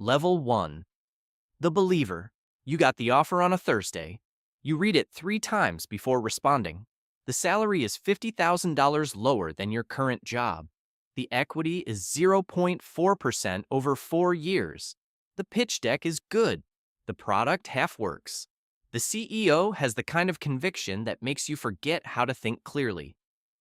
Level 1. The Believer. You got the offer on a Thursday. You read it 3 times before responding. The salary is $50,000 lower than your current job. The equity is 0.4% over 4 years. The pitch deck is good. The product half works. The CEO has the kind of conviction that makes you forget how to think clearly.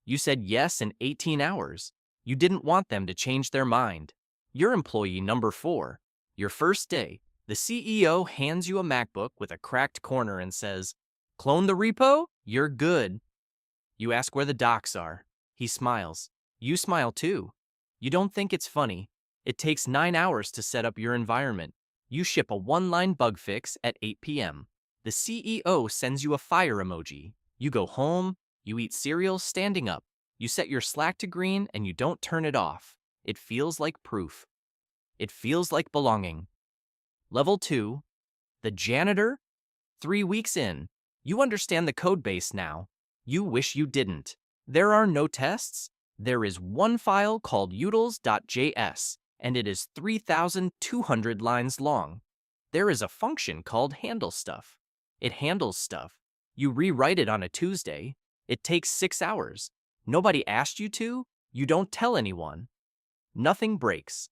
You said yes in 18 hours. You didn't want them to change their mind. You're employee number 4. Your first day, the CEO hands you a MacBook with a cracked corner and says, "Clone the repo? You're good." You ask where the docs are. He smiles. You smile too. You don't think it's funny. It takes 9 hours to set up your environment. You ship a one-line bug fix at 8 p.m. The CEO sends you a fire emoji. You go home, you eat cereal standing up. You set your Slack to green and you don't turn it off. It feels like proof. It feels like belonging. Level 2. The Janitor. 3 weeks in. You understand the code base now. You wish you didn't. There are no tests. There is one file called utils.js, and it is 3,200 lines long. There is a function called handle stuff. It handles stuff. You rewrite it on a Tuesday. It takes 6 hours. Nobody asked you to. You don't tell anyone. Nothing breaks.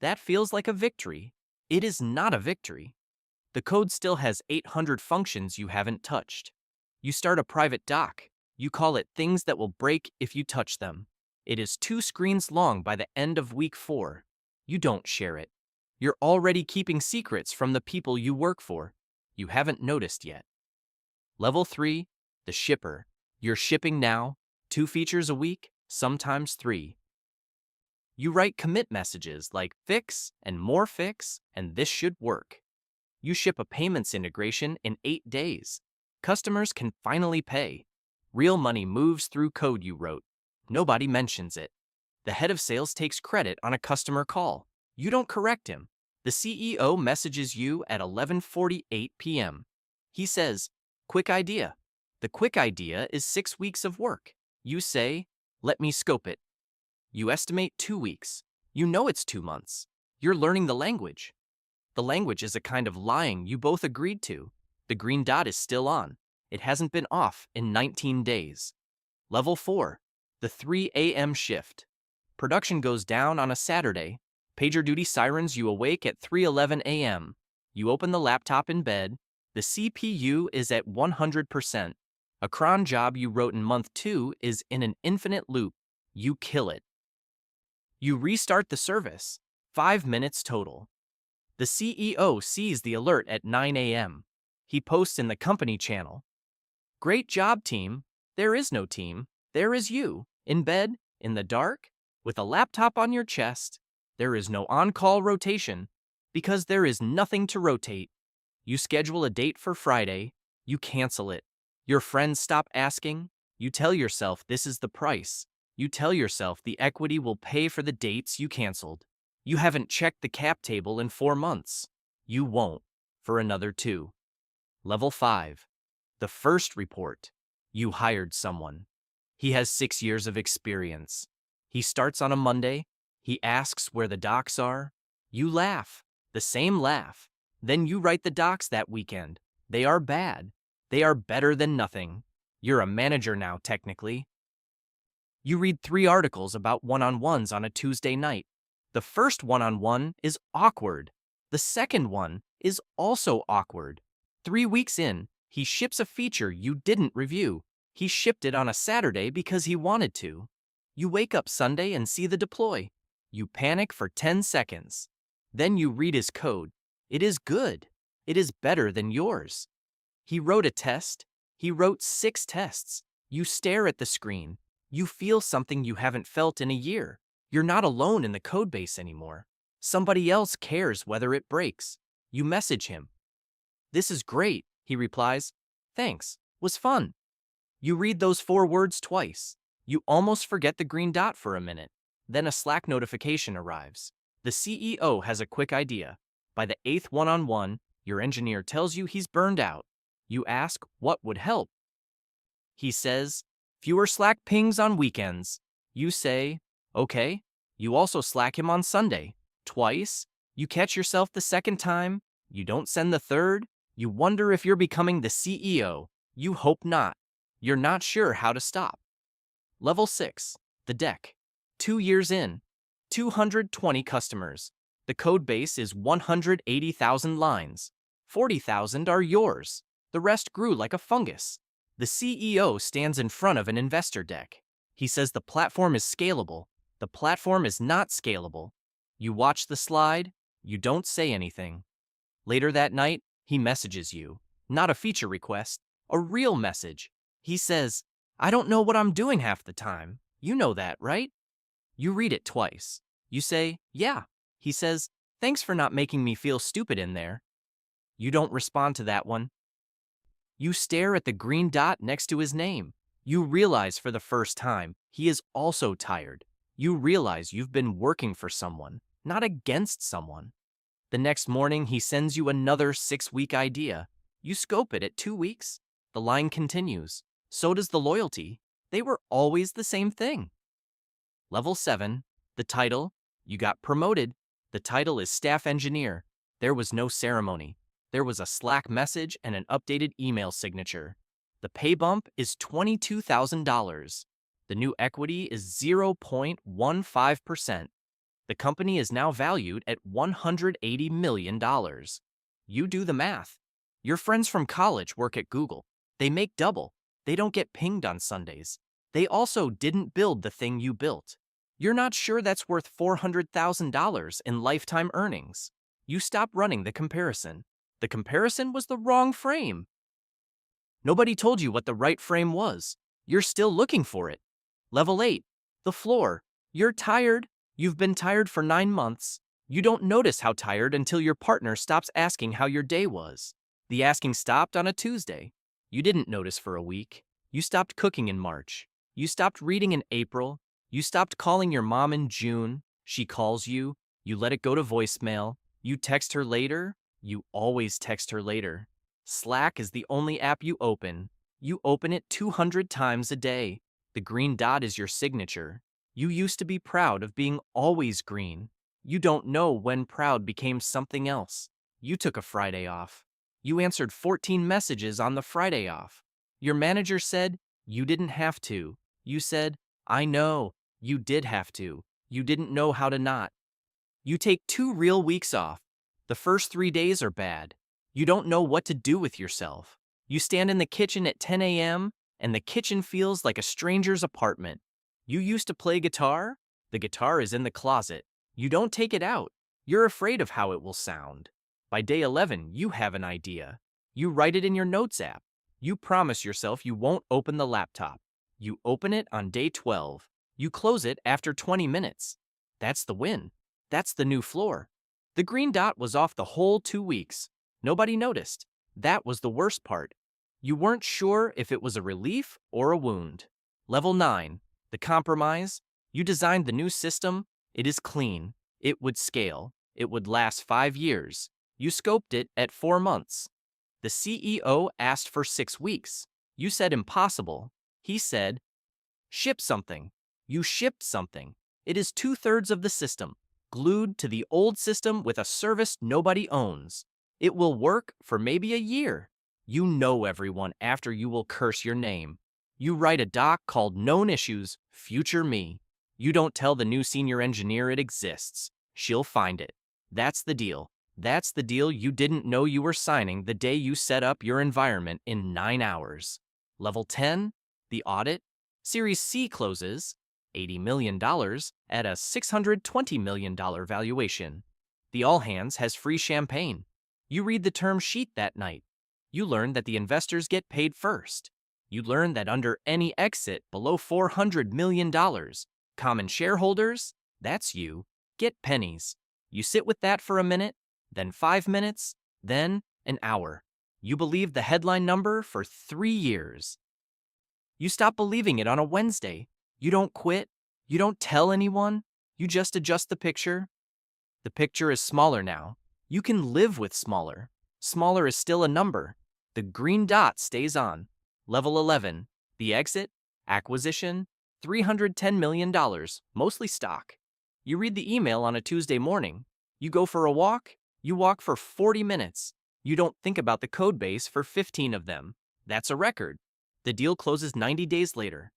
That feels like a victory. It is not a victory. The code still has 800 functions you haven't touched. You start a private doc. You call it things that will break if you touch them. It is 2 screens long by the end of week 4. You don't share it. You're already keeping secrets from the people you work for. You haven't noticed yet. Level 3. The Shipper. You're shipping now, 2 features a week, sometimes 3. You write commit messages like fix and more fix, and this should work. You ship a payments integration in 8 days. Customers can finally pay. Real money moves through code you wrote. Nobody mentions it. The head of sales takes credit on a customer call. You don't correct him. The CEO messages you at 11:48 p.m. He says, "Quick idea." The quick idea is 6 weeks of work. You say, "Let me scope it." You estimate 2 weeks. You know it's 2 months. You're learning the language. The language is a kind of lying you both agreed to. The green dot is still on. It hasn't been off in 19 days. Level 4. The 3 a.m. shift. Production goes down on a Saturday. PagerDuty sirens you awake at 3:11 a.m. You open the laptop in bed. The CPU is at 100%. A cron job you wrote in month 2 is in an infinite loop. You kill it. You restart the service. 5 minutes total. The CEO sees the alert at 9 a.m. He posts in the company channel. "Great job, team." There is no team. There is you, in bed, in the dark, with a laptop on your chest. There is no on-call rotation, because there is nothing to rotate. You schedule a date for Friday. You cancel it. Your friends stop asking. You tell yourself this is the price. You tell yourself the equity will pay for the dates you canceled. You haven't checked the cap table in 4 months. You won't for another 2. Level 5. The First Report. You hired someone. He has 6 years of experience. He starts on a Monday. He asks where the docs are. You laugh. The same laugh. Then you write the docs that weekend. They are bad. They are better than nothing. You're a manager now, technically. You read 3 articles about one-on-ones on a Tuesday night. The first one-on-one is awkward. The second one is also awkward. 3 weeks in, he ships a feature you didn't review. He shipped it on a Saturday because he wanted to. You wake up Sunday and see the deploy. You panic for 10 seconds. Then you read his code. It is good. It is better than yours. He wrote a test. He wrote 6 tests. You stare at the screen. You feel something you haven't felt in a year. You're not alone in the codebase anymore. Somebody else cares whether it breaks. You message him. "This is great," he replies. "Thanks. Was fun." You read those 4 words twice. You almost forget the green dot for a minute. Then a Slack notification arrives. The CEO has a quick idea. By the 8th one-on-one, your engineer tells you he's burned out. You ask what would help. He says, "Fewer Slack pings on weekends." You say, "Okay." You also Slack him on Sunday. Twice. You catch yourself the second time, you don't send the third, you wonder if you're becoming the CEO. You hope not. You're not sure how to stop. Level 6. The deck. 2 years in. 220 customers. The code base is 180,000 lines. 40,000 are yours. The rest grew like a fungus. The CEO stands in front of an investor deck. He says the platform is scalable. The platform is not scalable. You watch the slide, you don't say anything. Later that night, he messages you. Not a feature request, a real message. He says, I don't know what I'm doing half the time. You know that, right? You read it twice. You say, yeah. He says, thanks for not making me feel stupid in there. You don't respond to that one. You stare at the green dot next to his name. You realize for the first time, he is also tired. You realize you've been working for someone, not against someone. The next morning, he sends you another 6-week idea. You scope it at 2 weeks. The line continues. So does the loyalty. They were always the same thing. Level 7. The title. You got promoted. The title is staff engineer. There was no ceremony. There was a Slack message and an updated email signature. The pay bump is $22,000. The new equity is 0.15%. The company is now valued at $180 million. You do the math. Your friends from college work at Google. They make double. They don't get pinged on Sundays. They also didn't build the thing you built. You're not sure that's worth $400,000 in lifetime earnings. You stop running the comparison. The comparison was the wrong frame. Nobody told you what the right frame was. You're still looking for it. Level 8. The floor. You're tired. You've been tired for 9 months. You don't notice how tired until your partner stops asking how your day was. The asking stopped on a Tuesday. You didn't notice for a week. You stopped cooking in March. You stopped reading in April. You stopped calling your mom in June. She calls you. You let it go to voicemail. You text her later. You always text her later. Slack is the only app you open. You open it 200 times a day. The green dot is your signature. You used to be proud of being always green. You don't know when proud became something else. You took a Friday off. You answered 14 messages on the Friday off. Your manager said, you didn't have to. You said, I know, you did have to. You didn't know how to not. You take 2 real weeks off. The first 3 days are bad. You don't know what to do with yourself. You stand in the kitchen at 10 a.m., and the kitchen feels like a stranger's apartment. You used to play guitar? The guitar is in the closet. You don't take it out. You're afraid of how it will sound. By day 11, you have an idea. You write it in your notes app. You promise yourself you won't open the laptop. You open it on day 12. You close it after 20 minutes. That's the win. That's the new floor. The green dot was off the whole 2 weeks. Nobody noticed. That was the worst part. You weren't sure if it was a relief or a wound. Level 9. The compromise. You designed the new system. It is clean. It would scale. It would last 5 years. You scoped it at 4 months. The CEO asked for 6 weeks. You said impossible. He said, ship something. You shipped something. It is 2/3 of the system, glued to the old system with a service nobody owns. It will work for maybe a year. You know everyone after you will curse your name. You write a doc called Known Issues, Future Me. You don't tell the new senior engineer it exists. She'll find it. That's the deal. That's the deal you didn't know you were signing the day you set up your environment in 9 hours. Level 10, the audit. Series C closes, $80 million at a $620 million valuation. The all hands has free champagne. You read the term sheet that night. You learn that the investors get paid first. You learn that under any exit below $400 million, common shareholders, that's you, get pennies. You sit with that for a minute, then 5 minutes, then an hour. You believe the headline number for 3 years. You stop believing it on a Wednesday. You don't quit. You don't tell anyone. You just adjust the picture. The picture is smaller now. You can live with smaller. Smaller is still a number. The green dot stays on. Level 11. The exit, acquisition, $310 million, mostly stock. You read the email on a Tuesday morning. You go for a walk, you walk for 40 minutes. You don't think about the code base for 15 of them. That's a record. The deal closes 90 days later.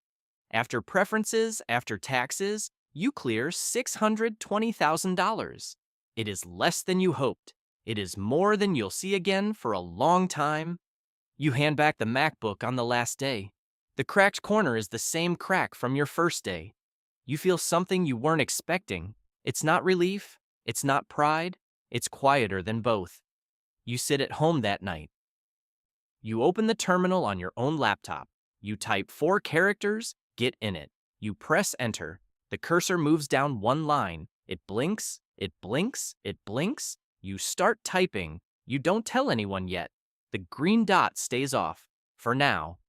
After preferences, after taxes, you clear $620,000. It is less than you hoped. It is more than you'll see again for a long time. You hand back the MacBook on the last day. The cracked corner is the same crack from your first day. You feel something you weren't expecting. It's not relief. It's not pride. It's quieter than both. You sit at home that night. You open the terminal on your own laptop. You type 4 characters, get in it. You press enter. The cursor moves down one line. It blinks, it blinks, it blinks. You start typing. You don't tell anyone yet. The green dot stays off. For now.